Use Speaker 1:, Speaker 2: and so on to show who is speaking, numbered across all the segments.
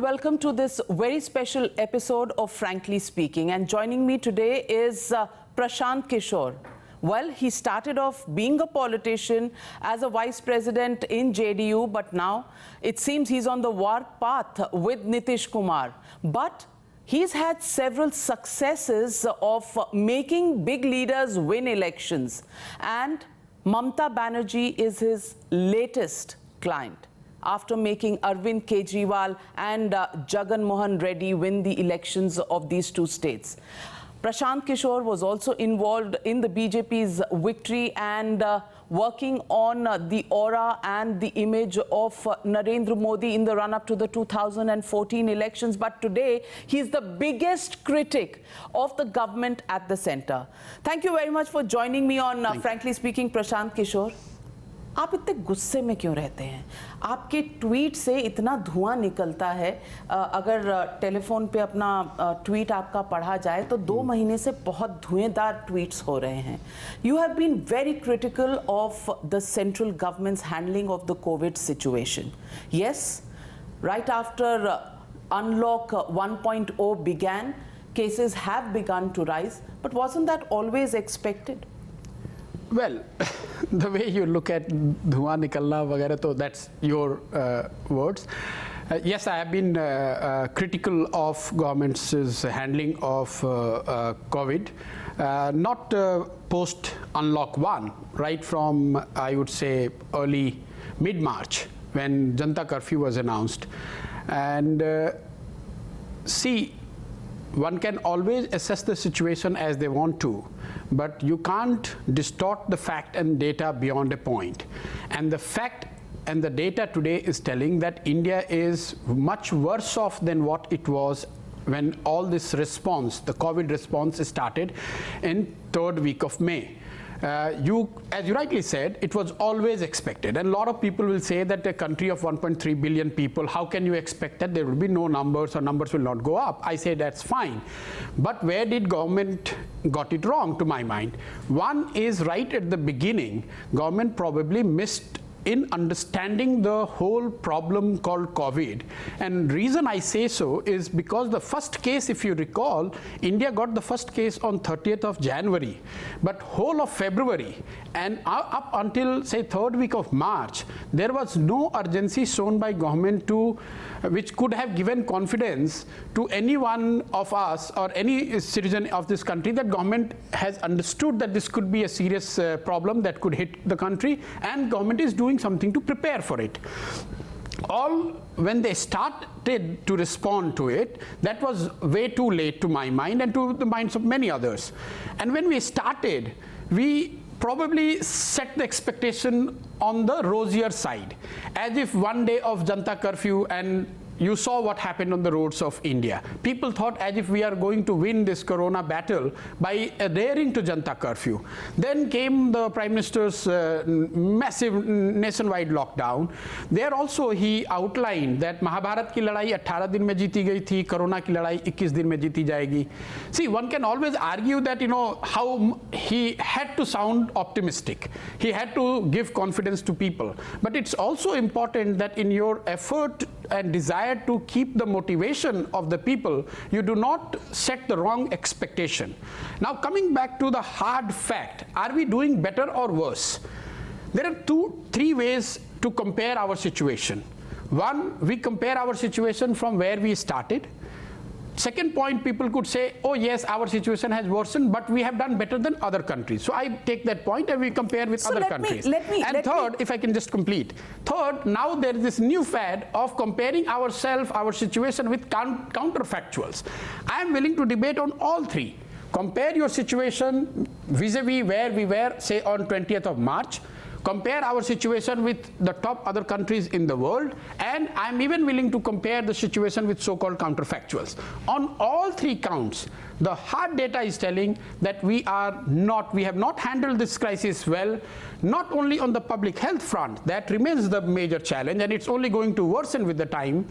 Speaker 1: welcome to this very special episode of Frankly Speaking. And joining me today is Prashant Kishore. Well, he started off being a politician as a vice president in JDU, but now it seems he's on the war path with Nitish Kumar. But he's had several successes of making big leaders win elections. And Mamata Banerjee is his latest client, after making Arvind Kejriwal and Jagan Mohan Reddy win the elections of these two states. Prashant Kishore was also involved in the BJP's victory and working on the aura and the image of Narendra Modi in the run-up to the 2014 elections. But today, he's the biggest critic of the government at the center. Thank you very much for joining me on Frankly Speaking, Prashant Kishore. आप इतने गुस्से में क्यों रहते हैं? आपके tweet से इतना धुआं निकलता है। अगर टेलीफोन पे अपना ट्वीट आपका पढ़ा जाए तो 2 महीने से बहुत धुएंधार ट्वीट्स हो रहे हैं। You have been very critical of the central government's handling of the COVID situation. Yes, right after Unlock 1.0 began, cases have begun to rise, but wasn't that always expected?
Speaker 2: Well, the way you look at धुआं निकलना वगैरह, तो that's your words. Yes, I have been critical of government's handling of COVID, not post Unlock 1, right from, I would say, early mid-March when Janata Curfew was announced. And see, one can always assess the situation as they want to, but you can't distort the fact and data beyond a point. And the fact and the data today is telling that India is much worse off than what it was when all this response, the COVID response, started in 3rd week of May. As you rightly said, it was always expected, and a lot of people will say that a country of 1.3 billion people, how can you expect that there will be no numbers or numbers will not go up? I say that's fine, but where did government got it wrong, to my mind? One is, right at the beginning, government probably missed in understanding the whole problem called COVID. And reason I say so is because the first case, if you recall, India got the first case on 30th of January, but whole of February and up until, say, 3rd week of March, there was no urgency shown by government to, which could have given confidence to any one of us or any citizen of this country that government has understood that this could be a serious problem that could hit the country, and government is doing something to prepare for it. All when they started to respond to it, that was way too late to my mind and to the minds of many others. And when we started, we probably set the expectation on the rosier side, as if one day of Janata Curfew and you saw what happened on the roads of India. People thought as if we are going to win this corona battle by adhering to Janata Curfew. Then came the Prime Minister's massive nationwide lockdown. There also he outlined that Mahabharat ki ladai 18 din mein jeeti gayi thi, corona ki ladai 21 din mein jeeti jayegi. See, one can always argue that, you know, how he had to sound optimistic. He had to give confidence to people. But it's also important that in your effort and desire to keep the motivation of the people, you do not set the wrong expectation. Now, coming back to the hard fact, are we doing better or worse? There are 3 ways to compare our situation. One, we compare our situation from where we started. Second point, people could say, oh yes, our situation has worsened, but we have done better than other countries. So I take that point and we compare with other countries. And third, if I can just complete. Third, now there is this new fad of comparing ourselves, our situation with counterfactuals. I am willing to debate on all 3. Compare your situation vis-a-vis where we were, say, on 20th of March. Compare our situation with the top other countries in the world, and I'm even willing to compare the situation with so-called counterfactuals. On all 3 counts, the hard data is telling that we have not handled this crisis well, not only on the public health front, that remains the major challenge, and it's only going to worsen with the time.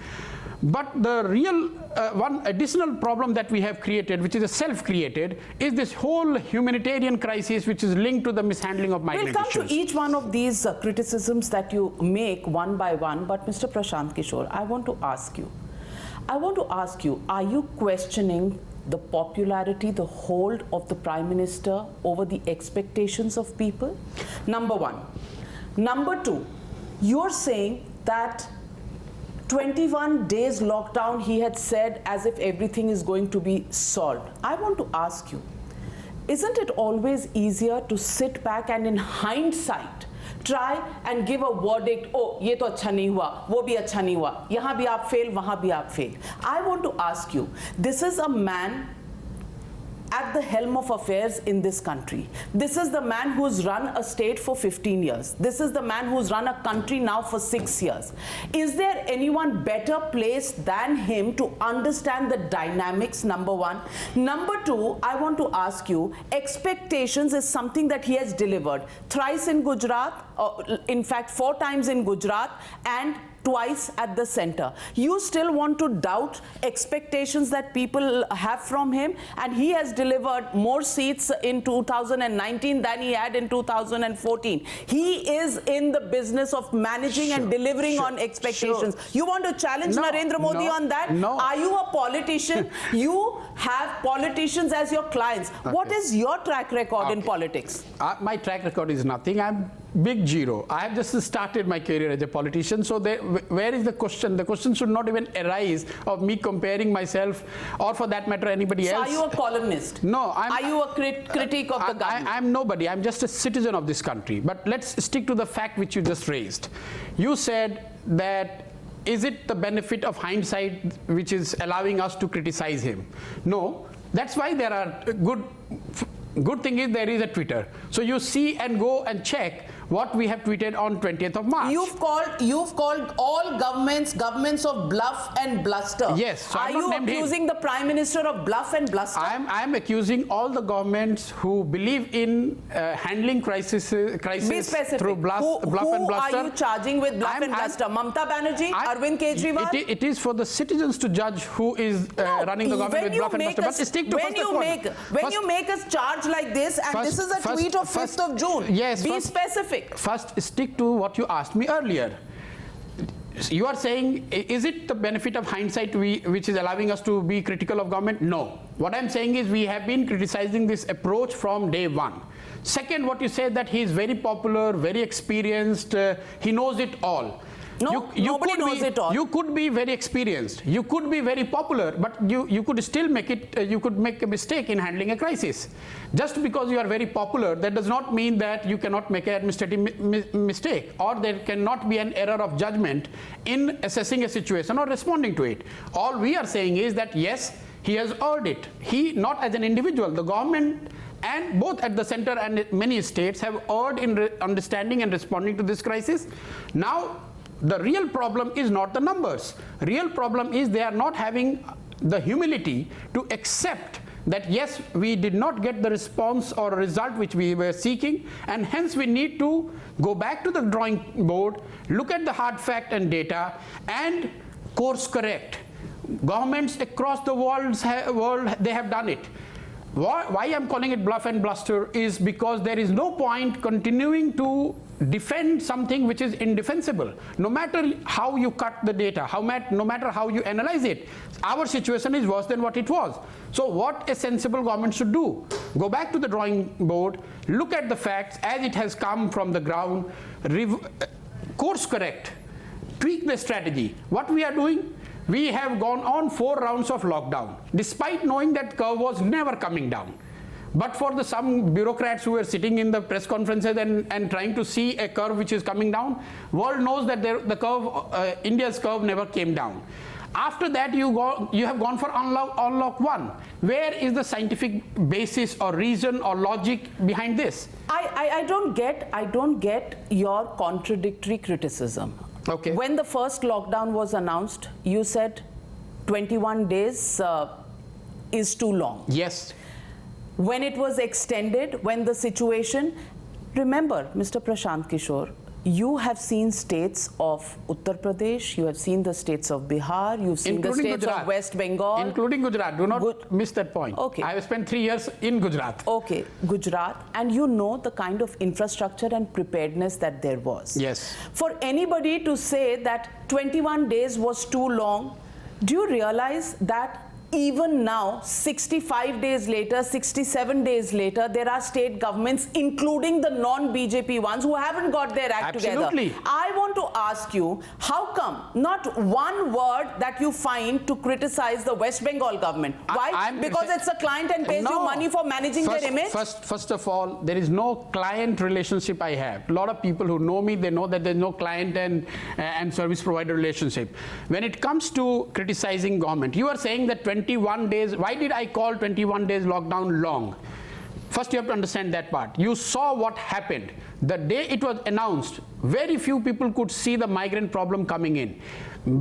Speaker 2: But the real one additional problem that we have created, which is a self-created, is this whole humanitarian crisis which is linked to the mishandling of migrant issues.
Speaker 1: We'll come to each one of these criticisms that you make one by one, but Mr. Prashant Kishore, I want to ask you, I want to ask you, are you questioning the popularity, the hold of the Prime Minister over the expectations of people? Number one. Number two, you're saying that 21 days lockdown, he had said as if everything is going to be solved. I want to ask you, isn't it always easier to sit back and in hindsight try and give a verdict, oh, ye to acha nahi hua, wo bhi acha nahi hua, yahan bhi aap fail, wahan bhi aap fail. I want to ask you, this is a man at the helm of affairs in this country. This is the man who's run a state for 15 years. This is the man who's run a country now for 6 years. Is there anyone better placed than him to understand the dynamics, number one? Number two, I want to ask you, expectations is something that he has delivered. Thrice in Gujarat, in fact 4 times in Gujarat, and twice at the center. You still want to doubt expectations that people have from him, and he has delivered more seats in 2019 than he had in 2014. He is in the business of managing and delivering on expectations. You want to challenge Narendra Modi on that?
Speaker 2: No.
Speaker 1: Are you a politician? You have politicians as your clients. What is your track record in politics?
Speaker 2: My track record is nothing. I'm big zero. I have just started my career as a politician, so where is the question? The question should not even arise of me comparing myself, or for that matter anybody else.
Speaker 1: So are you a columnist?
Speaker 2: No.
Speaker 1: Are you a critique of the government?
Speaker 2: I'm nobody. I'm just a citizen of this country. But let's stick to the fact which you just raised. You said that, is it the benefit of hindsight which is allowing us to criticize him? No. That's why there are good thing is there is a Twitter. So you see and go and check what we have tweeted on 20th of March.
Speaker 1: You've called all governments of bluff and bluster.
Speaker 2: Yes. So
Speaker 1: are you accusing the Prime Minister of bluff and bluster?
Speaker 2: I'm accusing all the governments who believe in handling crisis through bluff and bluster.
Speaker 1: Who are you charging with bluff and bluster? Mamata Banerjee? Arvind Kejriwal?
Speaker 2: It is for the citizens to judge who is running the government with bluff and bluster. But stick to
Speaker 1: when you make us charge like this, and this is a tweet of 5th of June.
Speaker 2: Yes.
Speaker 1: Be specific.
Speaker 2: First, stick to what you asked me earlier. You are saying, is it the benefit of hindsight which is allowing us to be critical of government? No. What I'm saying is we have been criticizing this approach from day one. Second, what you said that he is very popular, very experienced, he knows it all.
Speaker 1: No, nobody knows it all.
Speaker 2: You could be very experienced, you could be very popular, but you could still make a mistake in handling a crisis. Just because you are very popular, that does not mean that you cannot make an administrative mistake, or there cannot be an error of judgment in assessing a situation or responding to it. All we are saying is that yes, he has earned it. He, not as an individual, the government and both at the center and many states have erred in understanding and responding to this crisis. Now, the real problem is not the numbers. Real problem is they are not having the humility to accept that yes, we did not get the response or result which we were seeking, and hence we need to go back to the drawing board, look at the hard fact and data, and course correct. Governments across the world, they have done it. Why I'm calling it bluff and bluster is because there is no point continuing to defend something which is indefensible. No matter how you cut the data, no matter how you analyze it, our situation is worse than what it was. So what a sensible government should do, go back to the drawing board, look at the facts as it has come from the ground, course correct, tweak the strategy. What we are doing, we have gone on 4 rounds of lockdown, despite knowing that curve was never coming down. But for some bureaucrats who were sitting in the press conferences and trying to see a curve which is coming down, world knows that the curve, India's curve never came down. After that, you have gone for unlock 1. Where is the scientific basis or reason or logic behind this?
Speaker 1: I don't get your contradictory criticism.
Speaker 2: Okay.
Speaker 1: When the first lockdown was announced, you said 21 days is too long.
Speaker 2: Yes.
Speaker 1: When it was extended, when the situation, remember, Mr. Prashant Kishore, you have seen states of Uttar Pradesh, you have seen the states of Bihar, you've seen the states of West Bengal.
Speaker 2: Including Gujarat, do not miss that point.
Speaker 1: Okay.
Speaker 2: I have spent 3 years in Gujarat.
Speaker 1: Okay, Gujarat, and you know the kind of infrastructure and preparedness that there was.
Speaker 2: Yes.
Speaker 1: For anybody to say that 21 days was too long, Do you realize that even now, 65 days later, 67 days later, there are state governments, including the non-BJP ones, who haven't got their act
Speaker 2: Absolutely.
Speaker 1: together? I want to ask you, how come not one word that you find to criticize the West Bengal government? Why? Because it's a client and pays you money for managing their image?
Speaker 2: First of all, there is no client relationship I have. A lot of people who know me, they know that there's no client and service provider relationship. When it comes to criticizing government, you are saying that 21 days, why did I call 21 days lockdown long? First you have to understand that part. You saw what happened. The day it was announced, very few people could see the migrant problem coming in.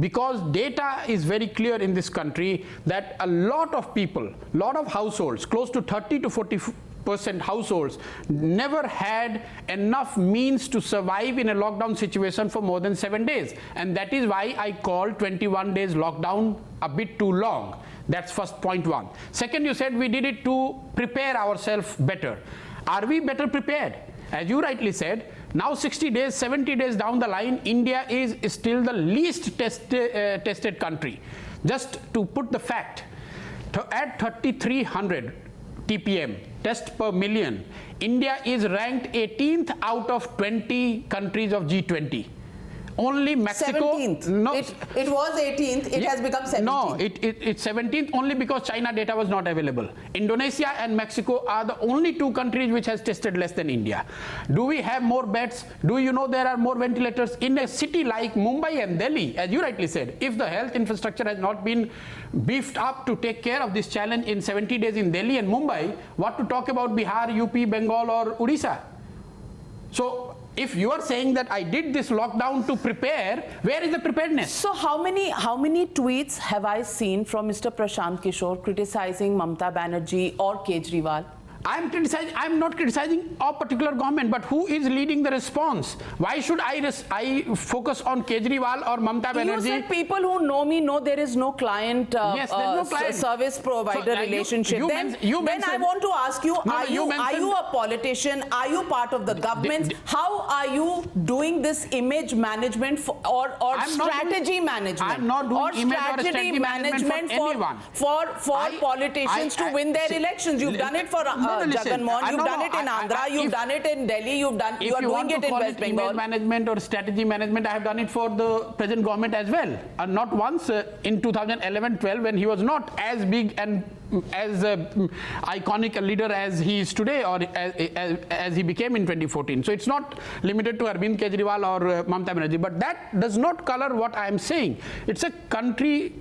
Speaker 2: Because data is very clear in this country that a lot of people, lot of households, close to 30 to 40% households never had enough means to survive in a lockdown situation for more than 7 days. And that is why I called 21 days lockdown a bit too long. That's first point one. Second, you said we did it to prepare ourselves better. Are we better prepared? As you rightly said, now 60 days, 70 days down the line, India is still the least tested country. Just to put the fact, at 3,300 TPM, test per million, India is ranked 18th out of 20 countries of G20. Only Mexico.
Speaker 1: 17th.
Speaker 2: No,
Speaker 1: it was 18th. It has become 17th.
Speaker 2: No, it's 17th only because China data was not available. Indonesia and Mexico are the only two countries which has tested less than India. Do we have more beds? Do you know there are more ventilators in a city like Mumbai and Delhi? As you rightly said, if the health infrastructure has not been beefed up to take care of this challenge in 70 days in Delhi and Mumbai, what to talk about Bihar, UP, Bengal or Odisha? So if you are saying that I did this lockdown to prepare, where is the preparedness?
Speaker 1: So how many tweets have I seen from Mr. Prashant Kishore criticizing Mamata Banerjee or Kejriwal?
Speaker 2: I'm not criticizing a particular government, but who is leading the response? Why should I focus on Kejriwal or Mamata Banerjee?
Speaker 1: You said people who know me know there is no client,
Speaker 2: yes, there's no client.
Speaker 1: Service provider relationship. Then I want to ask you, are you a politician? Are you part of the government? How are you doing this image management or strategy management?
Speaker 2: I'm not doing image or strategy management for anyone.
Speaker 1: For politicians to win their elections. You've done it for Jagan Mohan, you've done it in Andhra, you've done it in Delhi, you are doing it in West Bengal.
Speaker 2: Image management or strategy management, I have done it for the present government as well. Not once in 2011-12 when he was not as big and as iconic a leader as he is today or as he became in 2014. So it's not limited to Arvind Kejriwal or Mamata Banerjee, but that does not color what I am saying. It's a country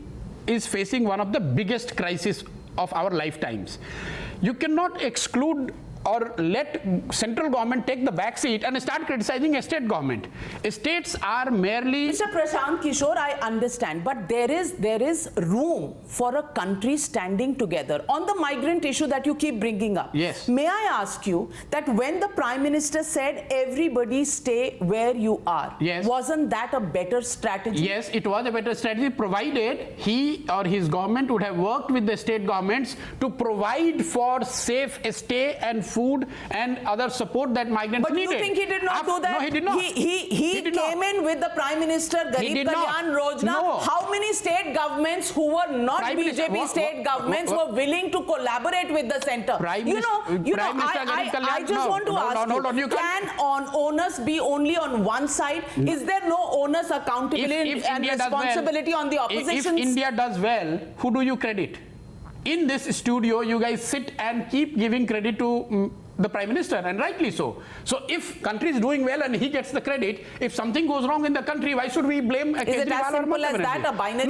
Speaker 2: is facing one of the biggest crises of our lifetimes. You cannot exclude or let central government take the back seat and start criticizing a state government. States are merely...
Speaker 1: Mr. Prashant Kishore, I understand, but there is room for a country standing together on the migrant issue that you keep bringing up.
Speaker 2: Yes.
Speaker 1: May I ask you that when the Prime Minister said everybody stay where you are,
Speaker 2: yes,
Speaker 1: wasn't that a better strategy?
Speaker 2: Yes, it was a better strategy provided he or his government would have worked with the state governments to provide for safe stay and food and other support that migrants needed.
Speaker 1: But you think he did not do that?
Speaker 2: No, he did not.
Speaker 1: He came in with the Prime Minister Garib Kalyan Yojana.
Speaker 2: No.
Speaker 1: How many state governments who were not BJP state governments were willing to collaborate with the centre? I just want to ask you, can onus be only on one side? Is there no onus, accountability and responsibility on the opposition?
Speaker 2: If India does well, who do you credit? In this studio, you guys sit and keep giving credit to the Prime Minister, and rightly so. So if country is doing well and he gets the credit, if something goes wrong in the country, why should we blame Kejriwal?
Speaker 1: Is it as simple as that, a binary?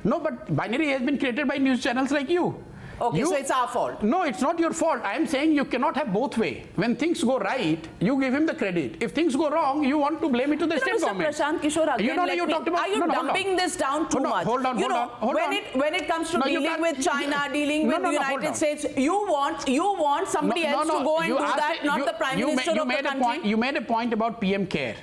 Speaker 2: No, but binary has been created by news channels like you.
Speaker 1: Okay, so it's our fault.
Speaker 2: No, it's not your fault. I am saying you cannot have both way. When things go right, you give him the credit. If things go wrong, you want to blame it to the state government.
Speaker 1: Mr. Prashant Kishore, again, are you dumping this down too much?
Speaker 2: Hold on.
Speaker 1: When it comes to dealing with China, dealing with the United States, you want somebody else to go and do that, not the Prime Minister of the country.
Speaker 2: You made a point about PM CARE.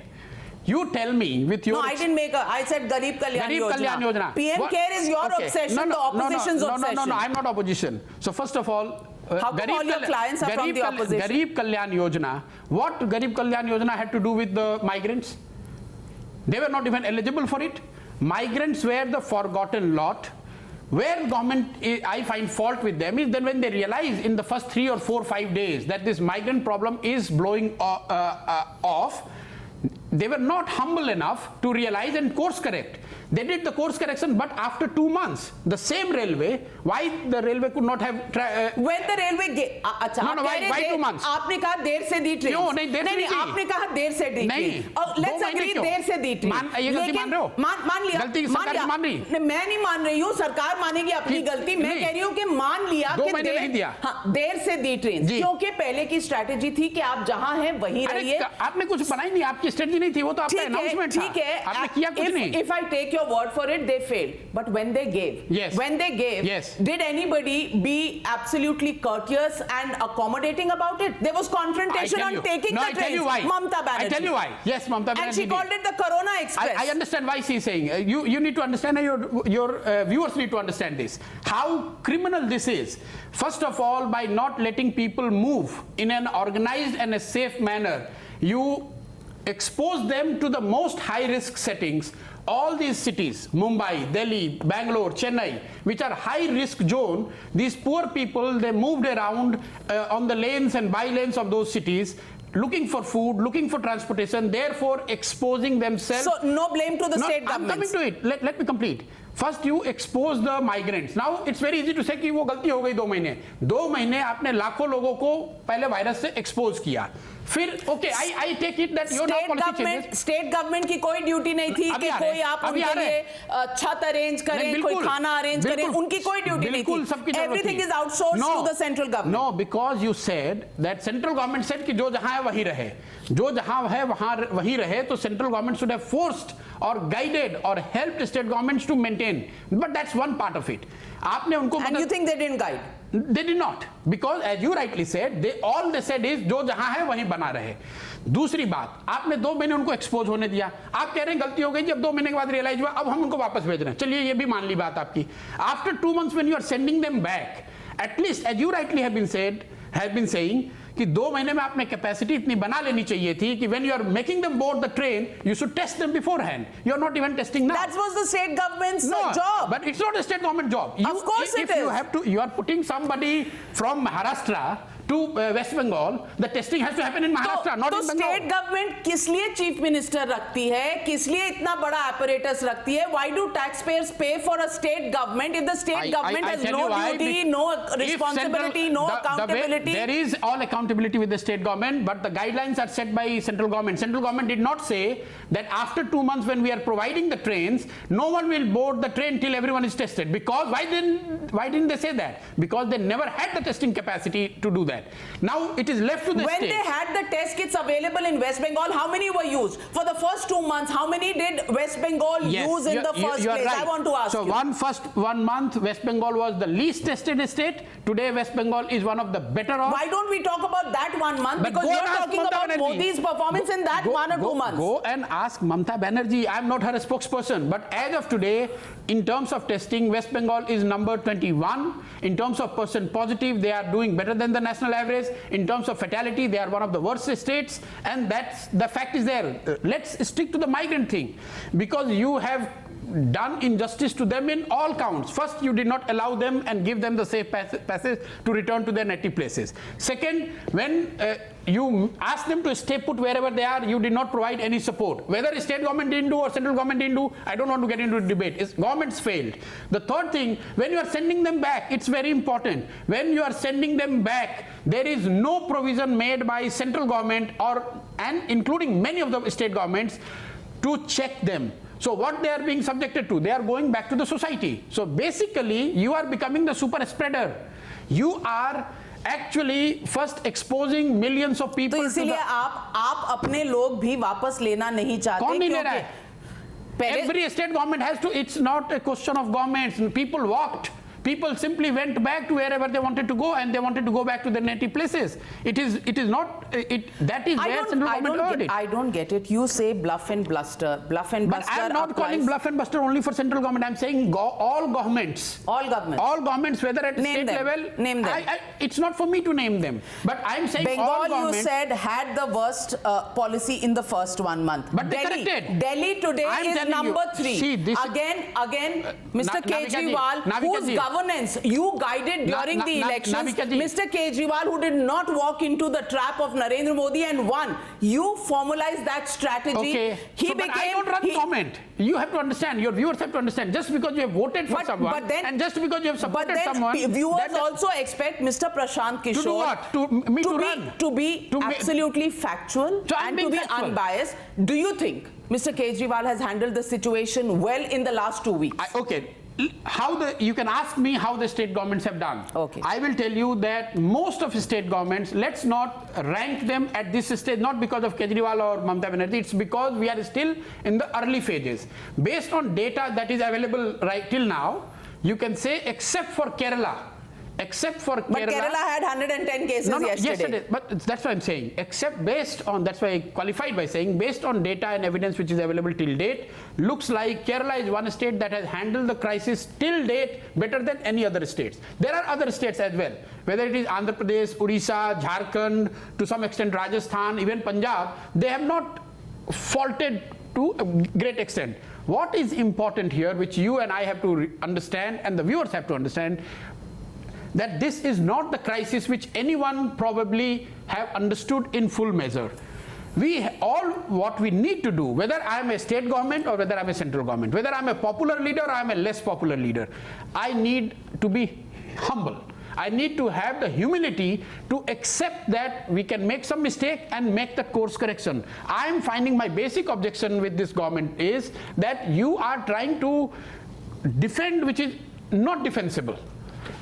Speaker 2: You tell me with your...
Speaker 1: No, I didn't make I said Garib Kalyan Yojana. PM CARE is your obsession, the opposition's obsession.
Speaker 2: No, I'm not opposition. So first of all...
Speaker 1: How come all your clients are from the opposition?
Speaker 2: Garib Kalyan Yojana. What Garib Kalyan Yojana had to do with the migrants? They were not even eligible for it. Migrants were the forgotten lot. Where government, I find fault with them is then when they realize in the first 3 or 4 or 5 days that this migrant problem is blowing off, they were not humble enough to realize and course correct. They did the course correction, but after 2 months, the same railway, why the railway could not have...
Speaker 1: when the railway... अच्छा,
Speaker 2: no, why 2 months?
Speaker 1: आपने कहा देर से दी train.
Speaker 2: क्यों नहीं देर से दी?
Speaker 1: आपने कहा देर से दी ट्रेन। और let's agree देर से दी ट्रेन।
Speaker 2: ये गलती मान रहे हो?
Speaker 1: मान लिया।
Speaker 2: गलती सरकार मान रही?
Speaker 1: मैं नहीं मान रही हूँ, सरकार मानेगी अपनी गलती। मैं कह रही हूँ कि मान लिया कि
Speaker 2: 2 महीने नहीं दिया।
Speaker 1: हाँ, देर से दी ट्रेन, क्योंकि पहले की स्ट्रैटेजी थी कि आप जहाँ हैं वहीं रहिए।
Speaker 2: आपने कुछ बनाई नहीं, आपकी स्ट्रेटेजी नहीं थी, वो तो आपका अनाउंसमेंट था।
Speaker 1: ठीक है,
Speaker 2: आपने किया कुछ नहीं।
Speaker 1: If I take your word for it, they failed. But when they gave,
Speaker 2: yes.
Speaker 1: did anybody be absolutely courteous and accommodating about it? There was confrontation on taking the trains.
Speaker 2: I tell you why.
Speaker 1: Mamta Banerjee.
Speaker 2: I tell you why. Yes, Mamta Banerjee.
Speaker 1: And she called it the Corona Express.
Speaker 2: I understand why she's saying. You need to understand, and your viewers need to understand this. How criminal this is. First of all, by not letting people move in an organized and a safe manner, you expose them to the most high-risk settings. All these cities, Mumbai, Delhi, Bangalore, Chennai, which are high-risk zone, these poor people, they moved around on the lanes and by-lanes of those cities, looking for food, looking for transportation, therefore exposing themselves.
Speaker 1: So no blame to the state government.
Speaker 2: I'm coming to it. Let me complete. First you expose the migrants. Now it's very easy to say कि वो गलती हो गई 2 महीने. 2 महीने आपने लाखों लोगों को पहले वायरस से एक्सपोज किया. फिर okay, I take it that your policy changes.
Speaker 1: State government की कोई ड्यूटी नहीं थी कि कोई आप उनके लिए छत अरेंज करें, कोई खाना अरेंज करें, उनकी कोई ड्यूटी नहीं थी. Everything is outsourced to the central government.
Speaker 2: No, because you said that central government said कि जो जहां है वहीं रहे. जो जहां है वहीं रहे, तो central government should have forced or guided or helped state governments to maintain. But that's one part of it. आपने उनको
Speaker 1: And you think they didn't guide?
Speaker 2: They did not, because as you rightly said, all they said is जो जहां है वहीं बना रहे. दूसरी बात, आपने 2 महीने उनको एक्सपोज होने दिया. आप कह रहे हैं गलती हो गई, जब 2 महीने के बाद रियलाइज हुआ, अब हम उनको वापस भेज रहे हैं. चलिए ये भी मान ली बात आपकी. After 2 months when you are sending them back, at least as you rightly have been saying कि 2 महीने में आपने कैपेसिटी इतनी बना लेनी चाहिए थी कि when you are making them board the train, you should test them beforehand. You are not even testing now.
Speaker 1: That was the state government's job.
Speaker 2: But it's not a state government job.
Speaker 1: Of course it is.
Speaker 2: You are putting somebody from Maharashtra to West Bengal, the testing has to happen in Maharashtra, not in Bengal.
Speaker 1: तो state government किस लिए chief minister रखती है, किस लिए इतना बड़ा apparatus रखती है? Why do taxpayers pay for a state government if the state government has no duty, no responsibility, no accountability?
Speaker 2: There is all accountability with the state government, but the guidelines are set by central government. Central government did not say that after 2 months when we are providing the trains, no one will board the train till everyone is tested. Because why didn't they say that? Because they never had the testing capacity to do that. Now it is left to the
Speaker 1: When
Speaker 2: states.
Speaker 1: they had the test kits available in West Bengal, how many were used? For the first 2 months, how many did West Bengal use in the first place?
Speaker 2: Right.
Speaker 1: I want to ask
Speaker 2: you. So 1 month, West Bengal was the least tested state. Today, West Bengal is one of the better off.
Speaker 1: Why don't we talk about that 1 month?
Speaker 2: But
Speaker 1: because you're talking about Modi's performance in that 1 or 2 months.
Speaker 2: Go and ask Mamta Banerjee. I'm not her spokesperson. But as of today, in terms of testing, West Bengal is number 21. In terms of % positive, they are doing better than the national average. In terms of fatality, they are one of the worst states, and that's the fact is there. Let's stick to the migrant thing, because you have done injustice to them in all counts. First, you did not allow them and give them the safe passage to return to their native places. Second, when you asked them to stay put wherever they are, you did not provide any support. Whether state government didn't do or central government didn't do, I don't want to get into the debate. Governments failed. The third thing, when you are sending them back, it's very important. When you are sending them back, there is no provision made by central government and including many of the state governments to check them. So what they are being subjected to, they are going back to the society. So basically, you are becoming the super spreader. You are actually first exposing millions of people.
Speaker 1: तो इसीलिए आप अपने लोग भी वापस लेना नहीं चाहते.
Speaker 2: कौन नहीं ले रहा है? Every state government has to. It's not a question of governments. People walked. People simply went back to wherever they wanted to go, and they wanted to go back to their native places. It is not, that is where central government heard it.
Speaker 1: I don't get it. You say bluff and bluster. Bluff and
Speaker 2: But
Speaker 1: bluster
Speaker 2: I'm not
Speaker 1: applies.
Speaker 2: calling bluff and bluster only for central government. I'm saying all governments.
Speaker 1: All governments.
Speaker 2: All governments, whether at
Speaker 1: Name
Speaker 2: state
Speaker 1: them.
Speaker 2: level.
Speaker 1: Name them.
Speaker 2: It's not for me to name them. But I'm saying all
Speaker 1: Bengal,
Speaker 2: governments.
Speaker 1: you said, had the worst policy in the first 1 month.
Speaker 2: But they corrected.
Speaker 1: Delhi today
Speaker 2: I'm
Speaker 1: is
Speaker 2: telling you,
Speaker 1: number 3.
Speaker 2: see, this
Speaker 1: again, Mr. Kejriwal,
Speaker 2: Navika
Speaker 1: whose
Speaker 2: ji.
Speaker 1: governance you guided during the elections.
Speaker 2: Navika ji.
Speaker 1: Mr. Kejriwal, who did not walk into the trap of Narendra Modi and won. You formalized that strategy.
Speaker 2: Okay. But I don't run comment. You have to understand, your viewers have to understand, just because you have voted for someone, and just because you have supported someone.
Speaker 1: Viewers also expect Mr. Prashant Kishore
Speaker 2: to do what?
Speaker 1: To be absolutely factual and to be unbiased. Do you think Mr. Kejriwal has handled the situation well in the last 2 weeks?
Speaker 2: Okay. You can ask me how the state governments have done.
Speaker 1: Okay.
Speaker 2: I will tell you that most of the state governments, let's not rank them at this stage, not because of Kejriwal or Mamata Banerjee, it's because we are still in the early phases. Based on data that is available right till now, you can say except for Kerala,
Speaker 1: But Kerala had 110 cases yesterday.
Speaker 2: But that's what I'm saying. Except based on, that's why I qualified by saying, based on data and evidence which is available till date, looks like Kerala is one state that has handled the crisis till date better than any other states. There are other states as well, whether it is Andhra Pradesh, Odisha, Jharkhand, to some extent Rajasthan, even Punjab, they have not faulted to a great extent. What is important here, which you and I have to understand and the viewers have to understand, that this is not the crisis which anyone probably have understood in full measure. What we need to do, whether I am a state government or whether I am a central government, whether I am a popular leader or I am a less popular leader, I need to be humble. I need to have the humility to accept that we can make some mistake and make the course correction. I am finding my basic objection with this government is that you are trying to defend which is not defensible.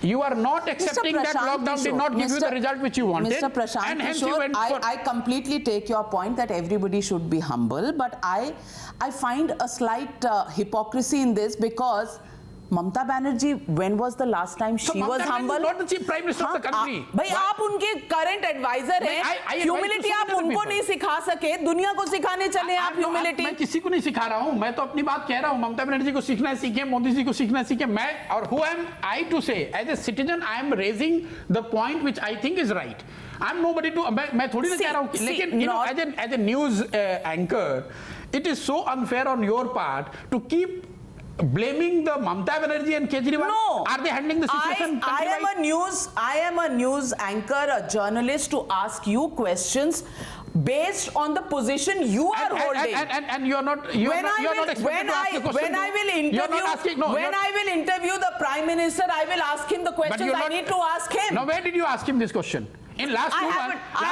Speaker 2: You are not accepting that lockdown did not give you the result which you wanted.
Speaker 1: Mr. Prashant Kishore, I completely take your point that everybody should be humble, but I find a slight hypocrisy in this because Mamata Banerjee, when was the last time she was humble?
Speaker 2: Mamata Banerjee is not the chief prime minister of the country.
Speaker 1: भाई आप उनके current advisor हैं, humility आप उनको नहीं सिखा सके, दुनिया को सिखाने चले आप humility.
Speaker 2: मैं किसी को नहीं सिखा रहा हूँ, मैं तो अपनी बात कह रहा हूँ. ममता बनर्जी को सीखना सीखे, मोदी जी को सीखना सीखे. मैं और who am I to say? As a citizen, I am raising the point which I think is right. I'm nobody to. मैं थोड़ी ना कह रहा हूँ, लेकिन you know, as a news anchor, it is so unfair on your part to keep blaming the Mamata Banerjee and Kejriwal.
Speaker 1: No.
Speaker 2: Are they handling the situation?
Speaker 1: I am a news anchor, a journalist to ask you questions based on the position you are holding.
Speaker 2: And you're not expected to ask the question.
Speaker 1: When I will interview the Prime Minister, I will ask him the questions I need to ask him.
Speaker 2: Now, where did you ask him this question? In last 2 months,
Speaker 1: I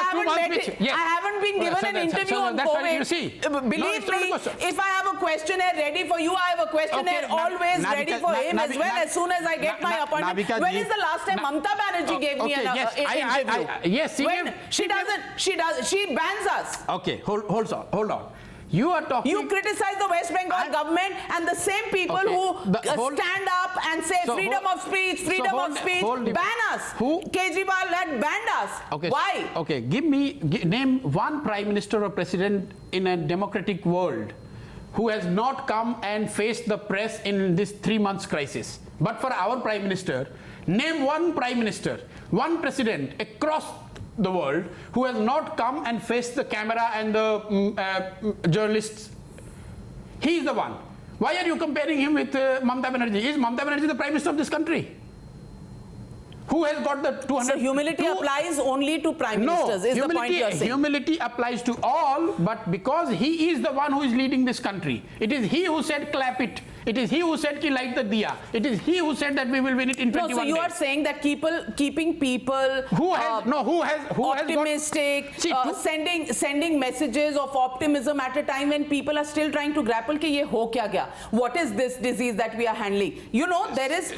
Speaker 1: haven't been given an interview on COVID. Believe me, if I have a questionnaire ready for you, I have a questionnaire always ready for him as well as soon as I get my appointment. When is the last time Mamata Banerjee gave me an interview?
Speaker 2: Yes,
Speaker 1: she bans us.
Speaker 2: Okay, hold on. You are talking.
Speaker 1: You criticize the West Bengal government and the same people who stand up and say freedom of speech, ban us. Kejriwal had banned us.
Speaker 2: Okay,
Speaker 1: why?
Speaker 2: Okay, name one prime minister or president in a democratic world who has not come and faced the press in this 3 months crisis. But for our prime minister, name one prime minister, one president across the world who has not come and faced the camera and the journalists. He is the one. Why are you comparing him with Mamata Banerjee? Is Mamata Banerjee the prime minister of this country? Who has got the 200?
Speaker 1: So humility applies only to prime ministers, is the point you're saying?
Speaker 2: Humility applies to all, but because he is the one who is leading this country. It is he who said clap it. It is he who said ki light the diya. It is he who said that we will win it in 21 days.
Speaker 1: So you are saying that keeping people optimistic, sending messages of optimism at a time when people are still trying to grapple ki ye ho kya gaya? What is this disease that we are handling? You know, there is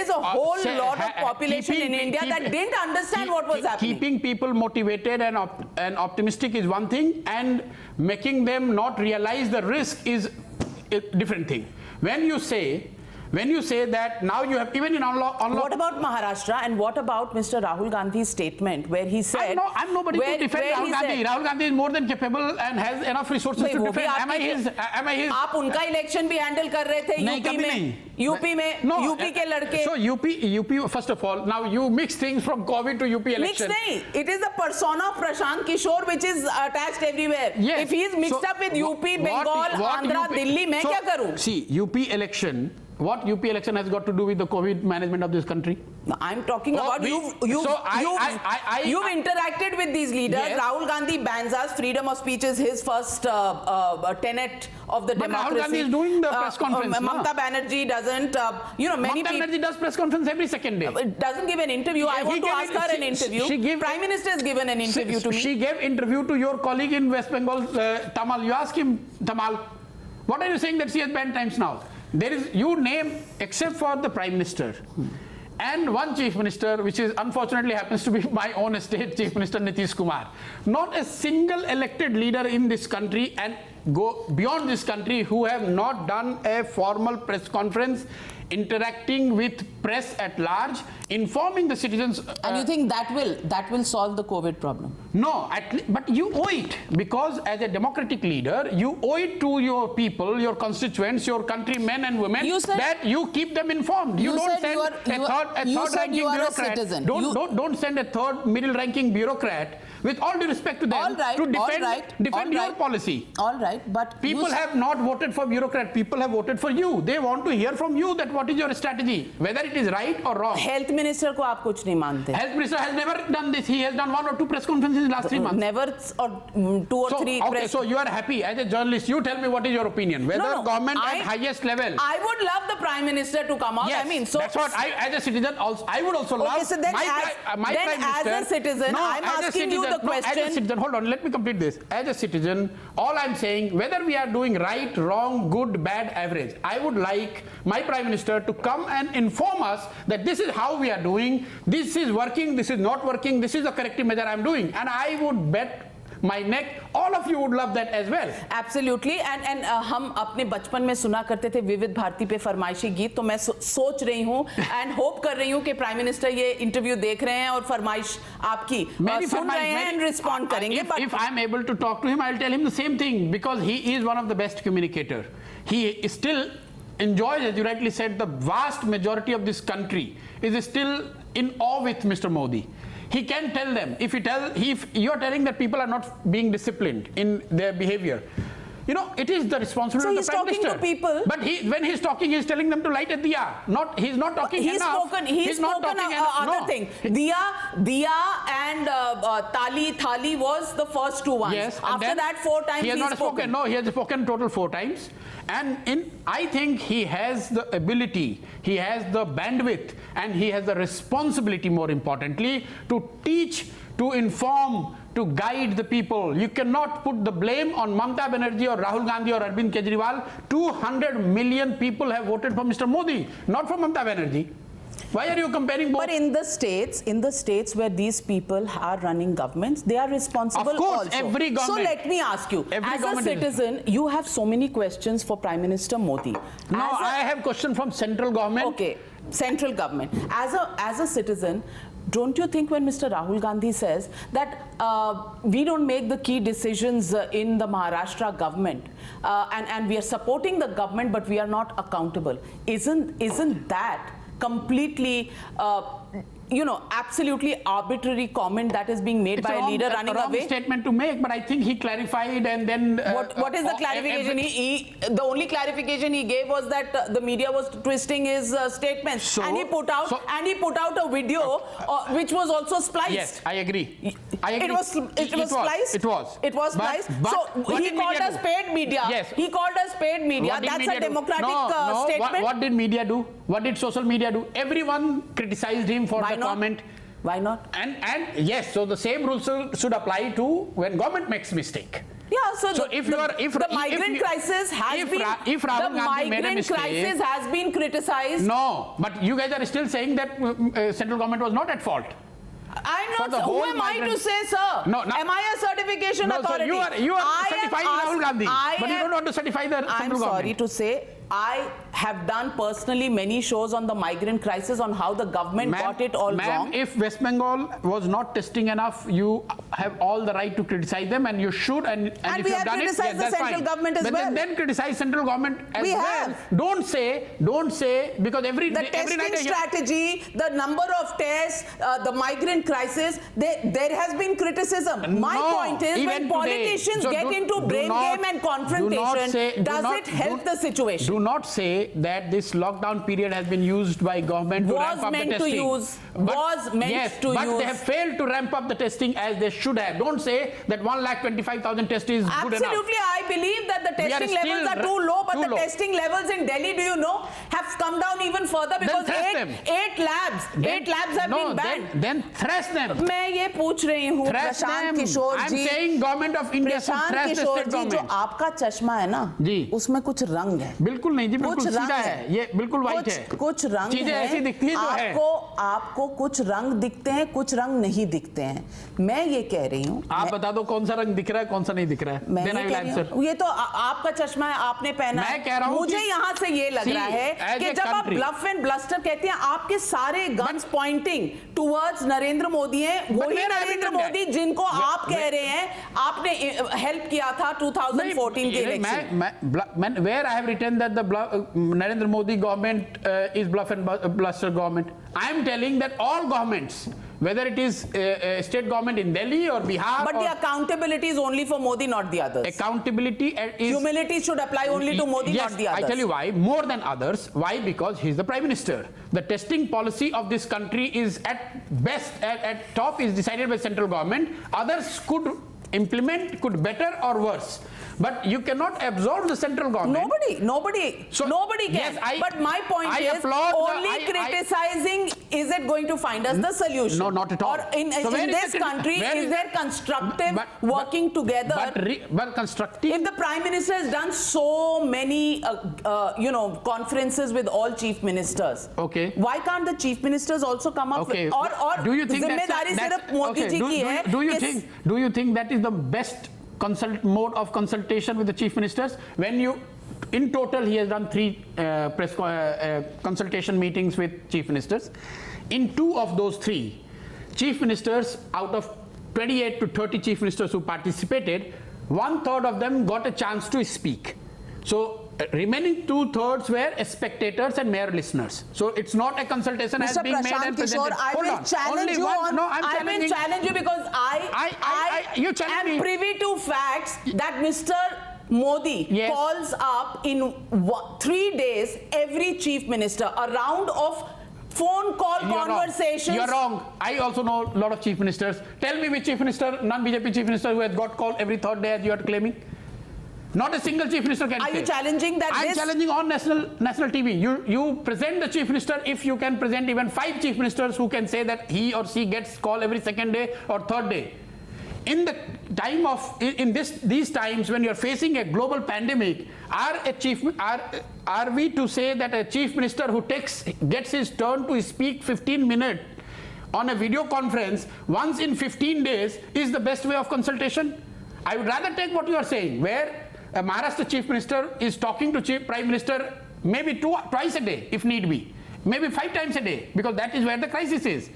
Speaker 1: a whole lot of population in India that didn't understand what was happening.
Speaker 2: Keeping people motivated and optimistic is one thing, and making them not realize the risk is a different thing. When you say when you say that now you have even in unlock.
Speaker 1: What about Maharashtra, and what about Mr. Rahul Gandhi's statement where he said...
Speaker 2: I'm nobody to defend Rahul Gandhi. Rahul Gandhi is more than capable and has enough resources to defend. Am I his?
Speaker 1: आप उनका election भी handle कर रहे थे UP में UP के लड़के.
Speaker 2: So UP first of all, now you mix things from COVID to UP election.
Speaker 1: Mix नहीं. It is the persona of Prashant Kishore which is attached everywhere.
Speaker 2: Yes.
Speaker 1: If he is mixed up with UP, Bengal, Andhra, Delhi, मैं क्या करूँ?
Speaker 2: See, UP election. What UP election has got to do with the COVID management of this country?
Speaker 1: No, I'm talking about you've interacted with these leaders.
Speaker 2: Yes.
Speaker 1: Rahul Gandhi bans us. Freedom of speech is his first tenet of the democracy.
Speaker 2: Rahul Gandhi is doing the press conference.
Speaker 1: Mamata Banerjee doesn't. Many people.
Speaker 2: Mamata Banerjee does press conference every second day.
Speaker 1: Doesn't give an interview. I want to ask her an interview. Prime Minister has given an interview to me.
Speaker 2: She gave interview to your colleague in West Bengal, Tamal. You ask him, Tamal, what are you saying that she has banned Times Now? There is, you name, except for the Prime Minister and one Chief Minister, which is unfortunately happens to be my own state Chief Minister Nitish Kumar. Not a single elected leader in this country and go beyond this country who have not done a formal press conference, interacting with press at large, informing the citizens.
Speaker 1: And you think that will solve the COVID problem?
Speaker 2: No, but you owe it, because as a democratic leader, you owe it to your people, your constituents, your countrymen and women, that you keep them informed. You don't send a third-ranking bureaucrat. Don't send a third middle-ranking bureaucrat, with all due respect to them, to defend your policy.
Speaker 1: All right, but
Speaker 2: people have not voted for bureaucrat. People have voted for you. They want to hear from you that what is your strategy, whether it is right or wrong.
Speaker 1: Health Minister को आप कुछ नहीं मानते?
Speaker 2: Health Minister has never done this. He has done 1 or 2 press conferences in the last 3 months.
Speaker 1: Never, or 2 or 3
Speaker 2: okay, so you are happy as a journalist. You tell me what is your opinion. Whether government at highest level.
Speaker 1: I would love the Prime Minister to come out.
Speaker 2: Yes,
Speaker 1: I mean, so
Speaker 2: that's what as a citizen also, I would also love.
Speaker 1: So then
Speaker 2: my Prime Minister.
Speaker 1: As a citizen, I'm asking you the question.
Speaker 2: As a citizen, hold on, let me complete this. As a citizen, all I'm saying, whether we are doing right, wrong, good, bad, average, I would like my Prime Minister to come and inform us that this is how we are doing, this is working, this is not working, this is the corrective measure I'm doing. And I would bet my neck, all of you would love that as well.
Speaker 1: Absolutely. And हम अपने बचपन में सुना करते थे विविध भारती पे फरमाइशी गीत, तो मैं सोच रही हूँ and hope कर रही हूँ कि प्राइम मिनिस्टर ये इंटरव्यू देख रहे हैं और फरमाइश आपकी सुन रहे हैं and respond करेंगे.
Speaker 2: If I'm able to talk to him, I'll tell him the same thing, because he is one of the best communicator. He still enjoys, as you rightly said, the vast majority of this country is still in awe with Mr. Modi. He can tell them, if you are telling that people are not being disciplined in their behavior, you know, it is the responsibility of the Prime Minister.
Speaker 1: So he's talking to people.
Speaker 2: But when he's talking, he's telling them to light a diya. He's not talking enough.
Speaker 1: He's spoken other thing. Diya and Thali was the first 2 ones.
Speaker 2: Yes.
Speaker 1: After that, 4 times
Speaker 2: he has not spoken. No, he has spoken total 4 times. And I think he has the ability, he has the bandwidth, and he has the responsibility, more importantly, to teach, to inform, to guide the people. You cannot put the blame on Mamata Banerjee or Rahul Gandhi or Arvind Kejriwal. 200 million people have voted for Mr. Modi, not for Mamata Banerjee. Why are you comparing both?
Speaker 1: But in the states where these people are running governments, they are responsible also.
Speaker 2: Of course, every government.
Speaker 1: So let me ask you, as a citizen, you have so many questions for Prime Minister Modi.
Speaker 2: No, I have questions from central government.
Speaker 1: Okay, central government. As a citizen, don't you think when Mr. Rahul Gandhi says that we don't make the key decisions in the Maharashtra government and we are supporting the government but we are not accountable, isn't that completely absolutely arbitrary comment that is being made by a leader running away?
Speaker 2: It's a wrong statement to make, but I think he clarified and then...
Speaker 1: What is the clarification? The only clarification he gave was that the media was twisting his statements. And he put out a video which was also spliced.
Speaker 2: Yes, I agree.
Speaker 1: It was spliced?
Speaker 2: It was.
Speaker 1: It was spliced? So he called us paid media.
Speaker 2: Yes.
Speaker 1: He called us paid media. That's a democratic statement.
Speaker 2: What did media do? What did social media do? Everyone criticized him for the comment.
Speaker 1: Why not?
Speaker 2: And yes, so the same rules should apply to when government makes mistake.
Speaker 1: Yeah, so
Speaker 2: the
Speaker 1: migrant crisis has been criticized.
Speaker 2: No, but you guys are still saying that central government was not at fault.
Speaker 1: I'm not. Who am I to say, sir?
Speaker 2: No,
Speaker 1: am I a certification authority?
Speaker 2: So you are certifying Rahul Gandhi, but you don't want to certify the central government.
Speaker 1: I'm sorry to say, I have done personally many shows on the migrant crisis, on how the government got it all wrong.
Speaker 2: If West Bengal was not testing enough, you have all the right to criticize them, and you should. And if
Speaker 1: we
Speaker 2: you
Speaker 1: have
Speaker 2: have done it,
Speaker 1: criticized the
Speaker 2: that's
Speaker 1: central
Speaker 2: fine.
Speaker 1: government as
Speaker 2: But
Speaker 1: well.
Speaker 2: Then criticize central government as
Speaker 1: We
Speaker 2: well.
Speaker 1: have.
Speaker 2: Don't say because every
Speaker 1: The
Speaker 2: every night
Speaker 1: testing strategy, the number of tests, the migrant crisis, there has been criticism. My point is, when politicians get into blame game and confrontation, does it help the situation?
Speaker 2: Do not say that this lockdown period has been used by government to ramp up the testing. But they have failed to ramp up the testing as they should have. Don't say that 1,25,000 tests is good enough.
Speaker 1: Absolutely, I believe that the testing levels are too low, but the testing levels in Delhi, do you know, have come down even further because eight labs have been banned.
Speaker 2: Then thrash them.
Speaker 1: मैं ये पूछ रही हूँ प्रशांत किशोर जी,
Speaker 2: I'm saying government of India should thrash the state government.
Speaker 1: जो आपका चश्मा है ना
Speaker 2: जी,
Speaker 1: उसमें कुछ रंग है.
Speaker 2: बिल्कुल नहीं जी, बिल्कुल सीधा है, ये बिल्कुल वाइट है.
Speaker 1: कुछ रंग
Speaker 2: चीजें ऐसी दिखती हैं जो है.
Speaker 1: आपको कुछ रंग दिखते हैं, कुछ रंग नहीं दिखते हैं. मैं ये कह रही हूँ,
Speaker 2: आप बता दो कौन सा रंग दिख रहा है, कौन सा नहीं दिख रहा है.
Speaker 1: मैं ये कह रही हूँ, ये तो आपका चश्मा है, आपने पहना.
Speaker 2: मैं कह रहा हूँ
Speaker 1: मुझे यहाँ से ये लग रहा है कि जब आप ब्लफ एंड ब्लस्टर कहते हैं, आपके सारे guns pointing towards Narendra Modi हैं. वही नरेंद्र मोदी जिनको आप कह रहे हैं आपने हेल्प किया था 2014 के election.
Speaker 2: Where I have written that the Narendra Modi government is bluff and bluster government. I am telling that all governments, whether it is state government in Delhi or Bihar.
Speaker 1: But the accountability is only for Modi, not the others.
Speaker 2: Accountability is...
Speaker 1: Humility should apply only to Modi,
Speaker 2: yes,
Speaker 1: not the others.
Speaker 2: I tell you why. More than others. Why? Because he is the Prime Minister. The testing policy of this country is at best, at top, is decided by central government. Others could implement, could better or worse. But you cannot absolve the central government. Nobody can.
Speaker 1: Yes, but my point is, only criticizing, is it going to find us the solution?
Speaker 2: No, not at all.
Speaker 1: Or in this country, is there constructive working together?
Speaker 2: But constructive.
Speaker 1: If the Prime Minister has done so many, conferences with all chief ministers,
Speaker 2: okay,
Speaker 1: why can't the chief ministers also come up with? Or
Speaker 2: do you think
Speaker 1: जिम्मेदारी सिर्फ मोदी जी की है?
Speaker 2: Do you think that is the best mode of consultation with the chief ministers? When in total he has done 3 consultation meetings with chief ministers. In 2 of those 3, chief ministers, out of 28 to 30 chief ministers who participated, 1/3 of them got a chance to speak. So remaining 2/3 were spectators and mere listeners. So it's not a consultation as being made and presented.
Speaker 1: I will challenge you on. I will challenge you because
Speaker 2: you challenge me.
Speaker 1: am privy to facts that Mr. Modi calls up in 3 days every chief minister, a round of phone call conversations.
Speaker 2: You're wrong. I also know a lot of chief ministers. Tell me which chief minister, non-BJP chief minister, who has got call every 3rd day as you are claiming. Not a single chief minister can say.
Speaker 1: Are you challenging that?
Speaker 2: I'm challenging on national TV. You present the chief minister, if you can present even 5 chief ministers who can say that he or she gets call every 2nd day or 3rd day. In the time of these times when you're facing a global pandemic, are we to say that a chief minister who gets his turn to speak 15 minutes on a video conference once in 15 days is the best way of consultation? I would rather take what you are saying, where a Maharashtra chief minister is talking to prime minister maybe twice a day if need be, maybe 5 times a day, because that is where the crisis is.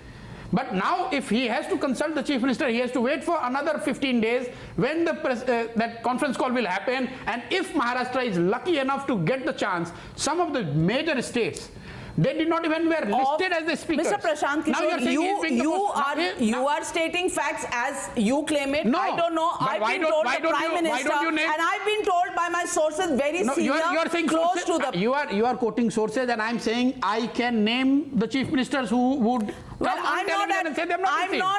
Speaker 2: But now if he has to consult the chief minister, he has to wait for another 15 days when that conference call will happen. And if Maharashtra is lucky enough to get the chance, some of the major states, they did not even were listed as the speakers.
Speaker 1: Mr. Prashant Kishore, you are stating facts as you claim it.
Speaker 2: No,
Speaker 1: I don't know. I've been told the Prime Minister, and I've been told by my sources very senior, close to the...
Speaker 2: You are quoting sources, and I'm saying I can name the chief ministers who would...
Speaker 1: Well, I'm not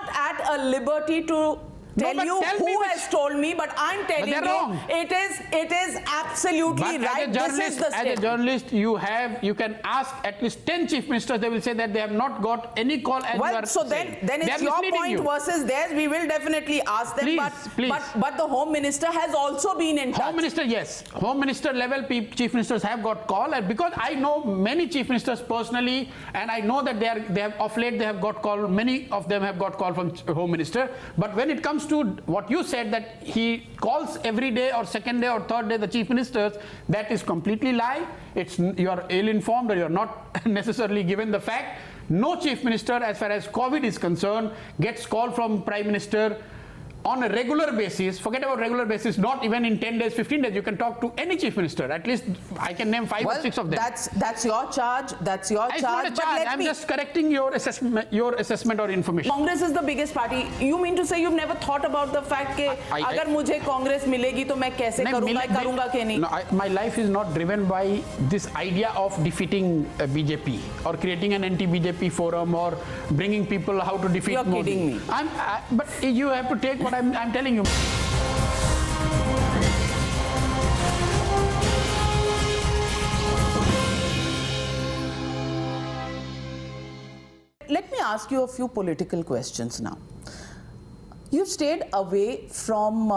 Speaker 1: at a liberty to tell you who has told me, but I'm telling you, it is absolutely right. This is the statement.
Speaker 2: As a journalist, you can ask at least 10 chief ministers. They will say that they have not got any call.
Speaker 1: Well, so then it's your point versus theirs. We will definitely ask them. But the Home Minister has also been in touch.
Speaker 2: Home Minister, yes. Home Minister level chief ministers have got call, and because I know many chief ministers personally, and I know that they have of late they have got call. Many of them have got call from Home Minister. But when it comes to what you said, that he calls every day or second day or third day the chief ministers, that is completely lie. You are ill-informed, or you are not necessarily given the fact. No chief minister, as far as COVID is concerned, gets call from Prime Minister on a regular basis. Forget about regular basis, not even in 10 days, 15 days. You can talk to any chief minister. At least I can name 5 or 6 of them.
Speaker 1: That's your charge. That's your
Speaker 2: It's
Speaker 1: charge.
Speaker 2: not a charge. I'm just correcting your assessment or information.
Speaker 1: Congress is the biggest party. You mean to say you've never thought about the fact कि अगर मुझे कांग्रेस मिलेगी तो मैं कैसे करूँगा, करूँगा कि नहीं?
Speaker 2: No, my life is not driven by this idea of defeating BJP or creating an anti-BJP forum or bringing people how to defeat Modi.
Speaker 1: You're kidding me.
Speaker 2: But you have to take what I'm telling you.
Speaker 1: Let me ask you a few political questions now. You've stayed away from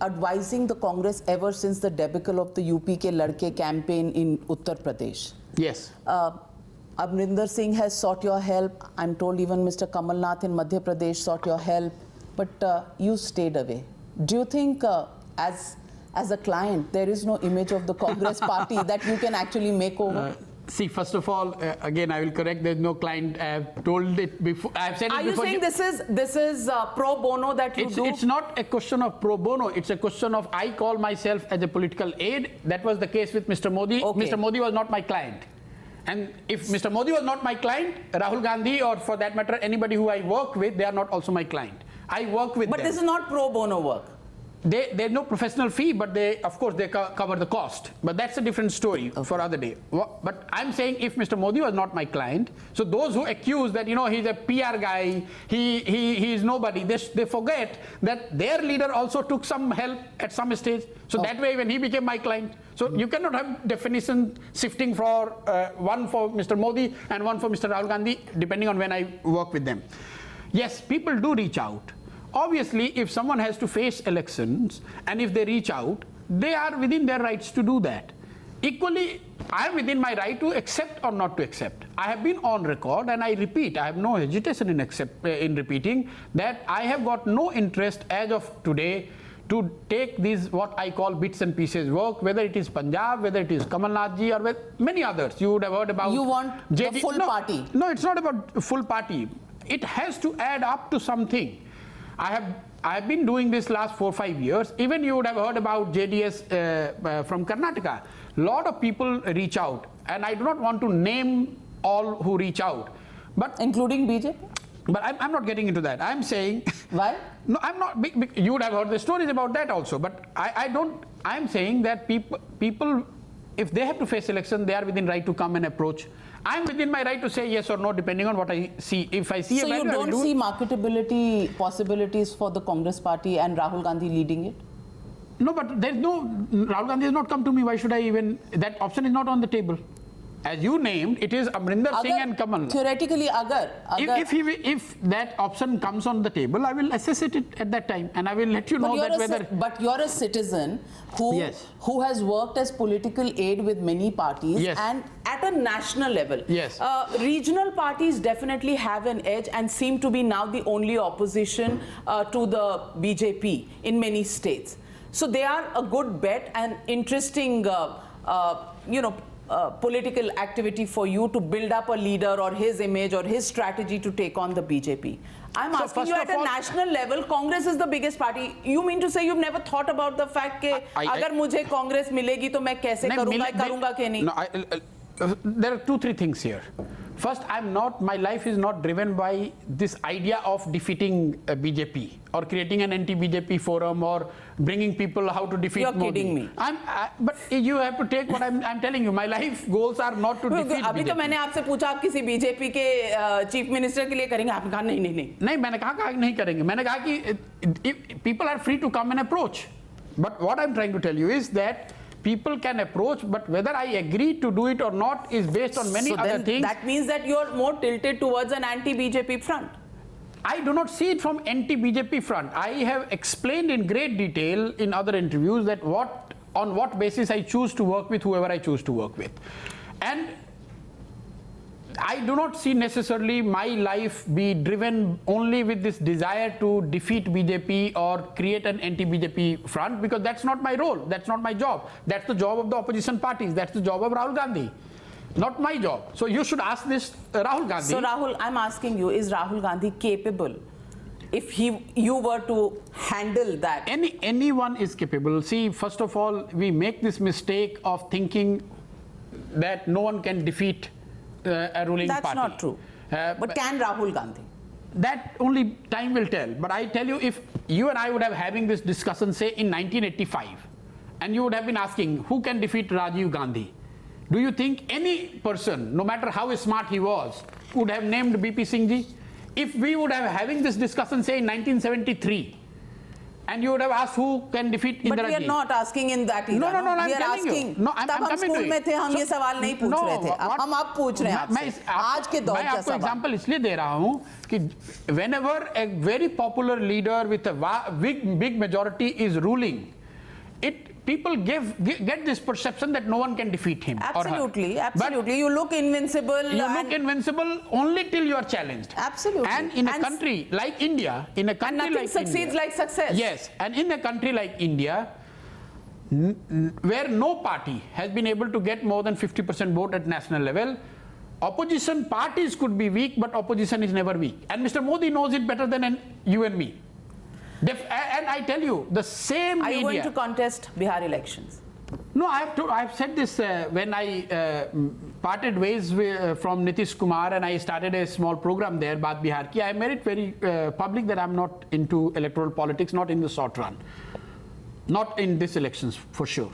Speaker 1: advising the Congress ever since the debacle of the UP ke ladke campaign in Uttar Pradesh.
Speaker 2: Yes.
Speaker 1: Amrinder Singh has sought your help. I'm told even Mr. Kamal Nath in Madhya Pradesh sought your help. But you stayed away. Do you think as a client, there is no image of the Congress party that you can actually make over?
Speaker 2: See, first of all, again, I will correct. There's no client. I have told it before. I have said it before.
Speaker 1: Are you saying this is pro bono that you do?
Speaker 2: It's not a question of pro bono. It's a question of I call myself as a political aide. That was the case with Mr. Modi.
Speaker 1: Okay.
Speaker 2: Mr. Modi was not my client. And if Mr. Modi was not my client, Rahul Gandhi, or for that matter, anybody who I worked with, they are not also my client. I work with them.
Speaker 1: But this is not pro bono work.
Speaker 2: There's no professional fee, but of course they cover the cost. But that's a different story for other day. But I'm saying if Mr. Modi was not my client, so those who accuse that he's a PR guy, he is nobody, they forget that their leader also took some help at some stage. So that way when he became my client, so you cannot have definition shifting for one for Mr. Modi and one for Mr. Rahul Gandhi, depending on when I work with them. Yes, people do reach out. Obviously, if someone has to face elections and if they reach out, they are within their rights to do that. Equally, I am within my right to accept or not to accept. I have been on record and I repeat, I have no hesitation in repeating that I have got no interest as of today to take these what I call bits and pieces work, whether it is Punjab, whether it is Kamal Nath ji, or many others. You would have heard about.
Speaker 1: You want the full party?
Speaker 2: No, it's not about full party. It has to add up to something. I have been doing this last 4 or 5 years. Even you would have heard about JDS from Karnataka. Lot of people reach out, and I do not want to name all who reach out, but
Speaker 1: including BJP.
Speaker 2: But I'm not getting into that. I'm saying
Speaker 1: why?
Speaker 2: No, I'm not. You would have heard the stories about that also. But I don't. I'm saying that people, if they have to face election, they are within right to come and approach. I'm within my right to say yes or no, depending on what I see. If I see
Speaker 1: so
Speaker 2: a value,
Speaker 1: you don't see marketability possibilities for the Congress party and Rahul Gandhi leading it?
Speaker 2: No, but there's no. Rahul Gandhi has not come to me. Why should I even? That option is not on the table. As you named, it is Amrinder Singh and Kamal.
Speaker 1: Theoretically,
Speaker 2: if that option comes on the table, I will assess it at that time, and I will let you know that whether.
Speaker 1: But you're a citizen who has worked as political aide with many parties, and at a national level.
Speaker 2: Yes.
Speaker 1: Regional parties definitely have an edge and seem to be now the only opposition to the BJP in many states. So they are a good bet and interesting, political activity for you to build up a leader or his image or his strategy to take on the BJP. I'm asking you at a national level, Congress is the biggest party. You mean to say you've never thought about the fact that अगर मुझे Congress मिलेगी तो मैं कैसे करूँगा कि नहीं?
Speaker 2: No, there are 2-3 things here. First, my life is not driven by this idea of defeating BJP or creating an anti-BJP forum or bringing people how to defeat Modi.
Speaker 1: You're kidding me.
Speaker 2: But you have to take what I'm telling you. My life goals are not to defeat
Speaker 1: अभी तो मैंने आपसे पूछा आप किसी BJP के chief minister के लिए करेंगे आपने कहा नहीं
Speaker 2: मैंने कहा नहीं करेंगे मैंने कहा कि people are free to come and approach. But what I'm trying to tell you is that people can approach, but whether I agree to do it or not is based on many other things.
Speaker 1: That means that you're more tilted towards an anti-BJP front.
Speaker 2: I do not see it from anti-BJP front. I have explained in great detail in other interviews that on what basis I choose to work with whoever I choose to work with. And I do not see necessarily my life be driven only with this desire to defeat BJP or create an anti-BJP front, because that's not my role, that's not my job. That's the job of the opposition parties, that's the job of Rahul Gandhi, not my job. So you should ask this Rahul Gandhi.
Speaker 1: So Rahul, I'm asking you, is Rahul Gandhi capable? If you were to handle that?
Speaker 2: Anyone is capable. See, first of all, we make this mistake of thinking that no one can defeat a ruling
Speaker 1: That's
Speaker 2: party.
Speaker 1: That's not true. But can Rahul Gandhi?
Speaker 2: That only time will tell. But I tell you, if you and I would have having this discussion, say in 1985, and you would have been asking, who can defeat Rajiv Gandhi? Do you think any person, no matter how smart he was, would have named BP Singh ji? If we would have having this discussion, say in 1973, and you would have asked who can defeat Indira
Speaker 1: But we are
Speaker 2: ji.
Speaker 1: not asking in that era.
Speaker 2: No, I'm
Speaker 1: we are
Speaker 2: telling
Speaker 1: asking.
Speaker 2: you. No, I'm
Speaker 1: तब हम
Speaker 2: coming to
Speaker 1: school
Speaker 2: it.
Speaker 1: में थे, हम ये सवाल नहीं पूछ रहे थे. हम अब पूछ रहे हैं आपसे. आज के दौर
Speaker 2: मैं
Speaker 1: का
Speaker 2: आपको
Speaker 1: सवाल.
Speaker 2: एग्जांपल इसलिए दे रहा हूं कि whenever a very popular leader with a big majority is ruling, people get this perception that no one can defeat him.
Speaker 1: Absolutely,
Speaker 2: or her.
Speaker 1: absolutely. You look invincible.
Speaker 2: You look invincible only till you are challenged.
Speaker 1: Absolutely.
Speaker 2: And in a country like India,
Speaker 1: and nothing succeeds like success.
Speaker 2: Yes, and in a country like India, where no party has been able to get more than 50% vote at national level, opposition parties could be weak, but opposition is never weak. And Mr. Modi knows it better than you and me. And I tell you, the same media...
Speaker 1: Are you going to contest Bihar elections?
Speaker 2: No, I have said this when I parted ways from Nitish Kumar and I started a small program there, Baat Bihar Ki. I made it very public that I'm not into electoral politics, not in the short run. Not in these elections, for sure.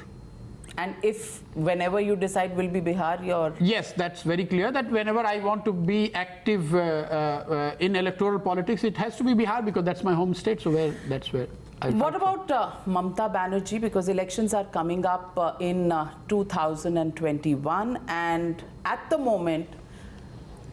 Speaker 1: And if, whenever you decide will be Bihar, your...
Speaker 2: Yes, that's very clear that whenever I want to be active in electoral politics, it has to be Bihar because that's my home state, so that's where I...
Speaker 1: What about Mamata Banerjee? Because elections are coming up in 2021, and at the moment,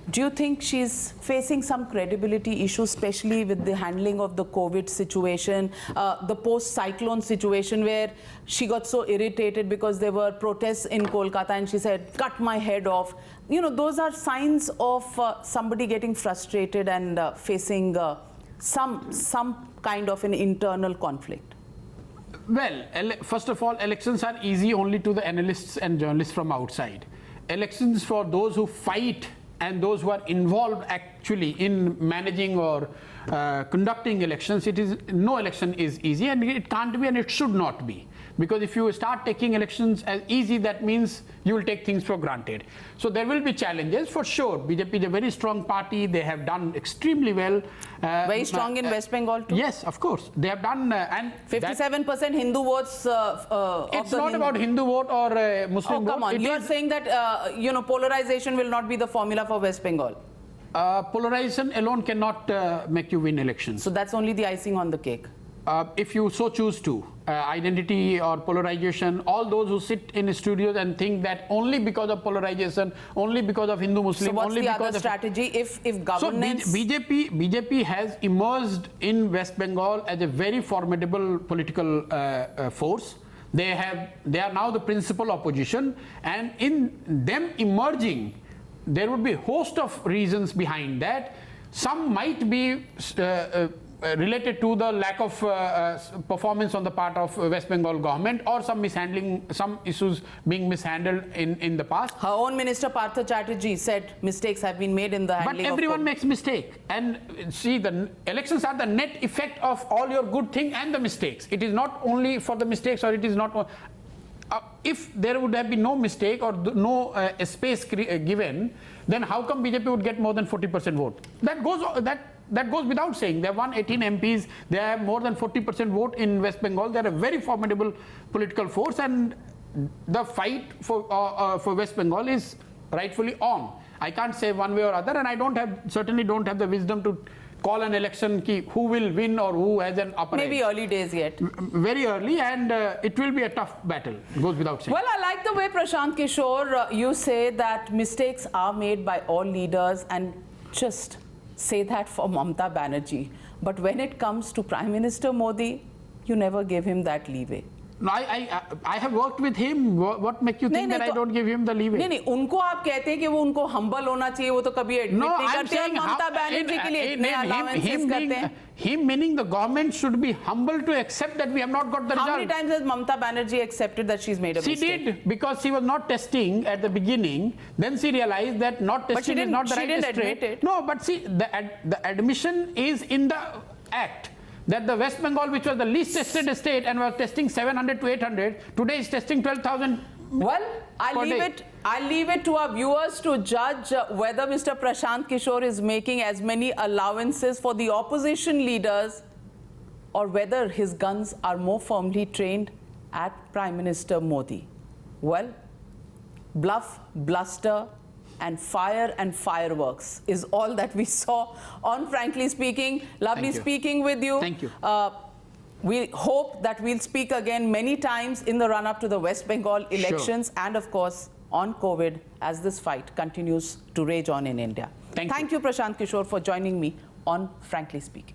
Speaker 1: do you think she's facing some credibility issues, especially with the handling of the COVID situation, the post-cyclone situation where she got so irritated because there were protests in Kolkata and she said, cut my head off. You know, those are signs of somebody getting frustrated and facing some kind of an internal conflict.
Speaker 2: Well, first of all, elections are easy only to the analysts and journalists from outside. Elections for those who fight and those who are involved actually in managing or conducting elections, no election is easy, and it can't be and it should not be. Because if you start taking elections as easy, that means you will take things for granted. So there will be challenges for sure. BJP is a very strong party. They have done extremely well.
Speaker 1: Very strong in West Bengal too?
Speaker 2: Yes, of course. They have done... and
Speaker 1: 57% Hindu votes
Speaker 2: it's not about Hindu vote or Muslim vote.
Speaker 1: Oh, come on. You are saying that, you know, polarization will not be the formula for West Bengal.
Speaker 2: Polarization alone cannot make you win elections.
Speaker 1: So that's only the icing on the cake.
Speaker 2: If you so choose to, identity or polarization, all those who sit in studios and think that only because of polarization, only because of Hindu-Muslim,
Speaker 1: so what's
Speaker 2: only
Speaker 1: the
Speaker 2: because
Speaker 1: other
Speaker 2: of
Speaker 1: strategy if governance...
Speaker 2: So BJP has emerged in West Bengal as a very formidable political force. They are now the principal opposition, and in them emerging, there would be a host of reasons behind that. Some might be related to the lack of performance on the part of West Bengal government, or some issues being mishandled in the past.
Speaker 1: Her own minister Partha Chatterjee said mistakes have been made in the handling
Speaker 2: But everyone makes mistake, and see, the elections are the net effect of all your good thing and the mistakes. It is not only for the mistakes, or it is not... if there would have been no mistake or no space given, then how come BJP would get more than 40% vote? That goes without saying. They have won 18 MPs. They have more than 40% vote in West Bengal. They are a very formidable political force, and the fight for West Bengal is rightfully on. I can't say one way or other, and I certainly don't have the wisdom to call an election who will win or who has an upper
Speaker 1: Maybe
Speaker 2: edge.
Speaker 1: early days yet.
Speaker 2: Very early, and it will be a tough battle. It goes without saying.
Speaker 1: Well, I like the way, Prashant Kishore, you say that mistakes are made by all leaders, and just say that for Mamata Banerjee. But when it comes to Prime Minister Modi, you never give him that leeway.
Speaker 2: No, I have worked with him. What make you think that I don't give him the leeway?
Speaker 1: नहीं, उनको आप कहते हैं कि वो उनको humble होना चाहिए, वो तो कभी admit
Speaker 2: No,
Speaker 1: नहीं
Speaker 2: I'm
Speaker 1: करते हैं,
Speaker 2: saying
Speaker 1: ममता बनर्जी के लिए इतने allowances करते हैं.
Speaker 2: him meaning the government should be humble to accept that we have not got the result.
Speaker 1: How many times has Mamta Banerjee accepted that she's made a mistake?
Speaker 2: She did, because she was not testing at the beginning. Then she realized that not testing is not the right
Speaker 1: She didn't
Speaker 2: straight.
Speaker 1: admit it.
Speaker 2: No, but see, the admission is in the act. That the West Bengal, which was the least tested state and was testing 700 to 800, today is testing 12,000.
Speaker 1: Well, I'll leave it to our viewers to judge whether Mr. Prashant Kishore is making as many allowances for the opposition leaders or whether his guns are more firmly trained at Prime Minister Modi. Well, bluff, bluster, and fire and fireworks is all that we saw on Frankly Speaking. Lovely speaking with you.
Speaker 2: Thank you.
Speaker 1: We hope that we'll speak again many times in the run-up to the West Bengal elections and, of course, on COVID as this fight continues to rage on in India.
Speaker 2: Thank
Speaker 1: you, Prashant Kishore, for joining me on Frankly Speaking.